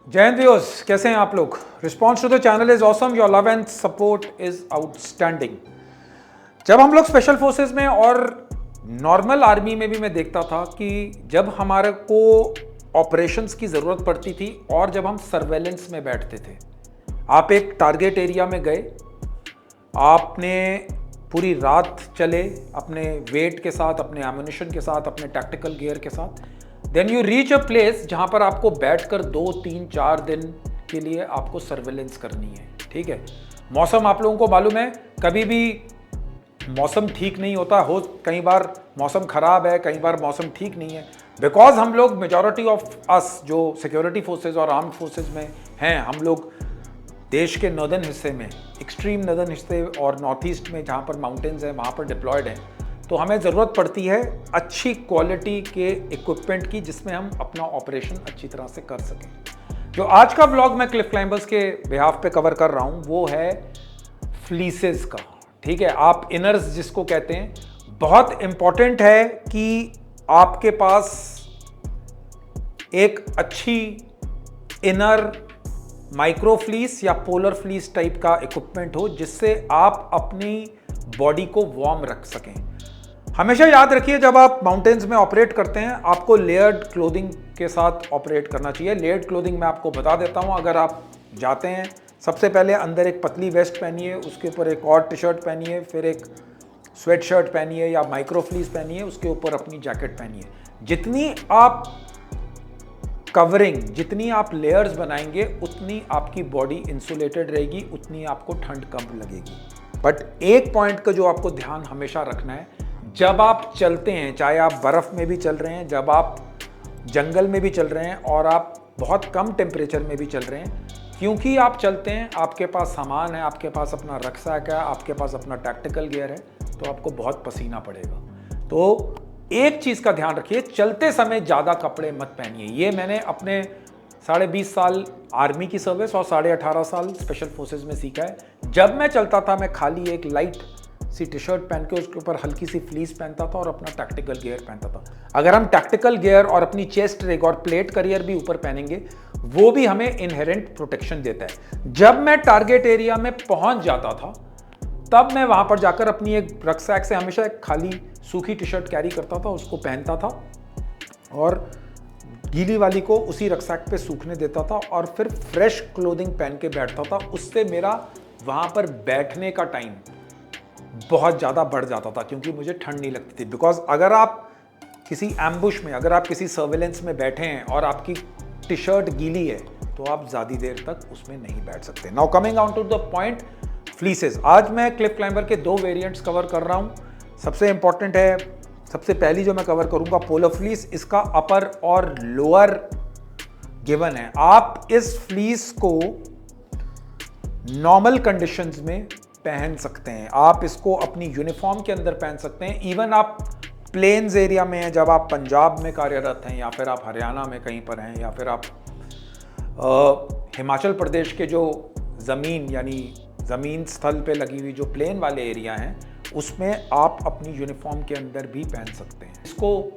जय हिंद व्यूअर्स, कैसे हैं आप लोग। Response to the channel is awesome, your love and support is outstanding. जब हम लोग स्पेशल फोर्सेस में और नॉर्मल आर्मी में भी मैं देखता था कि जब हमारे को ऑपरेशंस की ज़रूरत पड़ती थी और जब हम सर्वेलेंस में बैठते थे, आप एक टारगेट एरिया में गए, आपने पूरी रात चले अपने वेट के साथ, अपने एमुनिशन के साथ, अपने टैक्टिकल गियर के साथ, then you reach a place जहां पर आपको बैठकर 2, 3, 4 दिन के लिए आपको सर्वेलेंस करनी है। ठीक है, मौसम आप लोगों को मालूम है, कभी भी मौसम ठीक नहीं होता हो, कई बार मौसम खराब है, कई बार मौसम ठीक नहीं है। बिकॉज हम लोग मेजॉरिटी ऑफ अस जो सिक्योरिटी फोर्सेज और आर्म्ड फोर्सेज में हैं, हम लोग देश के नॉर्दर्न हिस्से में, एक्सट्रीम नॉर्दर्न हिस्से और नॉर्थ ईस्ट में जहाँ पर माउंटेन्स हैं वहाँ पर डिप्लॉयड हैं, तो हमें ज़रूरत पड़ती है अच्छी क्वालिटी के इक्विपमेंट की जिसमें हम अपना ऑपरेशन अच्छी तरह से कर सकें। जो आज का व्लॉग मैं क्लिफ क्लाइंबर्स के बिहाफ पे कवर कर रहा हूँ वो है फ्लीसेस का। ठीक है, आप इनर्स जिसको कहते हैं, बहुत इंपॉर्टेंट है कि आपके पास एक अच्छी इनर माइक्रो फ्लीस या पोलर फ्लीस टाइप का इक्विपमेंट हो जिससे आप अपनी बॉडी को वार्म रख सकें। हमेशा याद रखिए, जब आप माउंटेन्स में ऑपरेट करते हैं आपको लेयर्ड क्लोथिंग के साथ ऑपरेट करना चाहिए। लेयर्ड क्लोथिंग मैं आपको बता देता हूं। अगर आप जाते हैं, सबसे पहले अंदर एक पतली वेस्ट पहनिए, उसके ऊपर एक और टी शर्ट पहनिए, फिर एक स्वेट शर्ट पहनिए या माइक्रो फ्लीस पहनिए, उसके ऊपर अपनी जैकेट पहनिए। जितनी आप कवरिंग, जितनी आप लेयर्स बनाएंगे उतनी आपकी बॉडी इंसुलेटेड रहेगी, उतनी आपको ठंड कम लगेगी। बट एक पॉइंट का जो आपको ध्यान हमेशा रखना है, जब आप चलते हैं, चाहे आप बर्फ में भी चल रहे हैं, जब आप जंगल में भी चल रहे हैं और आप बहुत कम टेम्परेचर में भी चल रहे हैं, क्योंकि आप चलते हैं, आपके पास सामान है, आपके पास अपना रक्सैक है, आपके पास अपना टैक्टिकल गियर है, तो आपको बहुत पसीना पड़ेगा। तो एक चीज़ का ध्यान रखिए, चलते समय ज़्यादा कपड़े मत पहनिए। ये मैंने अपने 20.5 साल आर्मी की सर्विस और 18.5 साल स्पेशल फोर्सेज में सीखा है। जब मैं चलता था, मैं खाली एक लाइट सी टी शर्ट पहन के उसके ऊपर हल्की सी फ्लीस पहनता था और अपना टैक्टिकल गियर पहनता था। अगर हम टैक्टिकल गियर और अपनी चेस्ट रिग और प्लेट करियर भी ऊपर पहनेंगे, वो भी हमें इनहेरेंट प्रोटेक्शन देता है। जब मैं टारगेट एरिया में पहुंच जाता था, तब मैं वहां पर जाकर अपनी एक रक्सैक से हमेशा एक खाली सूखी टी शर्ट कैरी करता था, उसको पहनता था और गीली वाली को उसी रक्सैक पे सूखने देता था और फिर फ्रेश क्लोथिंग पहन के बैठता था। उससे मेरा वहां पर बैठने का टाइम बहुत ज़्यादा बढ़ जाता था, क्योंकि मुझे ठंड नहीं लगती थी। बिकॉज अगर आप किसी एम्बुश में, अगर आप किसी सर्वेलेंस में बैठे हैं और आपकी टी शर्ट गीली है, तो आप ज़्यादा देर तक उसमें नहीं बैठ सकते। Now coming on to the point, fleeces. आज मैं क्लिफ क्लाइंबर के 2 वेरिएंट्स कवर कर रहा हूँ। सबसे इंपॉर्टेंट है, सबसे पहली जो मैं कवर करूंगा पोलर फ्लीस। इसका अपर और लोअर गिवन है। आप इस फ्लीस को नॉर्मल कंडीशंस में पहन सकते हैं, आप इसको अपनी यूनिफॉर्म के अंदर पहन सकते हैं। इवन आप प्लेन्स एरिया में हैं, जब आप पंजाब में कार्यरत हैं या फिर आप हरियाणा में कहीं पर हैं या फिर आप हिमाचल प्रदेश के जो ज़मीन यानी ज़मीन स्थल पे लगी हुई जो प्लेन वाले एरिया हैं, उसमें आप अपनी यूनिफॉर्म के अंदर भी पहन सकते हैं। इसको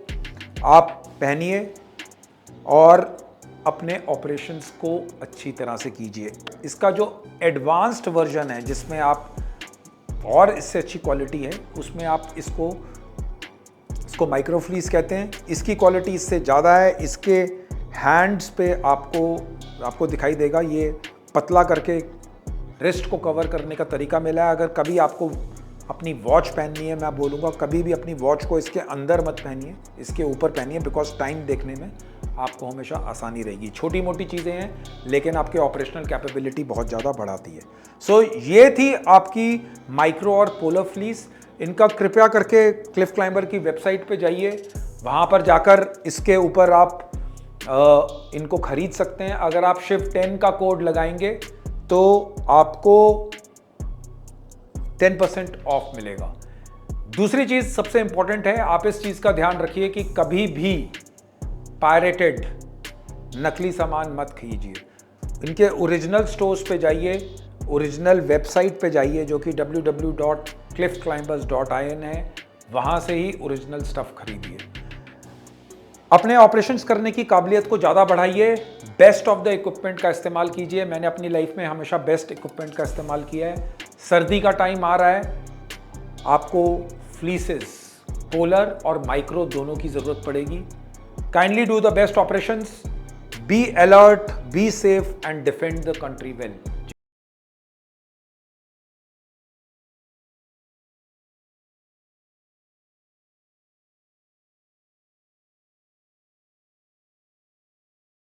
आप पहनिए और अपने ऑपरेशंस को अच्छी तरह से कीजिए। इसका जो एडवांस्ड वर्जन है, जिसमें आप और इससे अच्छी क्वालिटी है, उसमें आप इसको माइक्रो फ्लीस कहते हैं। इसकी क्वालिटी इससे ज़्यादा है। इसके हैंड्स पे आपको दिखाई देगा, ये पतला करके रिस्ट को कवर करने का तरीका मिला है। अगर कभी आपको अपनी वॉच पहननी है, मैं बोलूँगा कभी भी अपनी वॉच को इसके अंदर मत पहनिए, इसके ऊपर पहनिए, बिकॉज टाइम देखने में आपको हमेशा आसानी रहेगी। छोटी मोटी चीज़ें हैं, लेकिन आपके ऑपरेशनल कैपेबिलिटी बहुत ज़्यादा बढ़ाती है। सो ये थी आपकी माइक्रो और पोलर फ्लीस। इनका कृपया करके क्लिफ क्लाइंबर की वेबसाइट पे जाइए, वहाँ पर जाकर इसके ऊपर आप इनको खरीद सकते हैं। अगर आप शिफ्ट 10 का कोड लगाएंगे तो आपको 10% ऑफ मिलेगा। दूसरी चीज़ सबसे इंपॉर्टेंट है, आप इस चीज़ का ध्यान रखिए कि कभी भी पायरेटेड नकली सामान मत खरीदिए। इनके ओरिजिनल स्टोर्स पे जाइए, ओरिजिनल वेबसाइट पे जाइए जो कि www.cliffclimbers.in है, वहाँ से ही ओरिजिनल स्टफ़ खरीदिए। अपने ऑपरेशंस करने की काबिलियत को ज़्यादा बढ़ाइए, बेस्ट ऑफ द इक्विपमेंट का इस्तेमाल कीजिए। मैंने अपनी लाइफ में हमेशा बेस्ट इक्विपमेंट का इस्तेमाल किया है। सर्दी का टाइम आ रहा है, आपको फ्लीसेस, पोलर और माइक्रो दोनों की ज़रूरत पड़ेगी। Kindly do the best operations, be alert, be safe and defend the country well.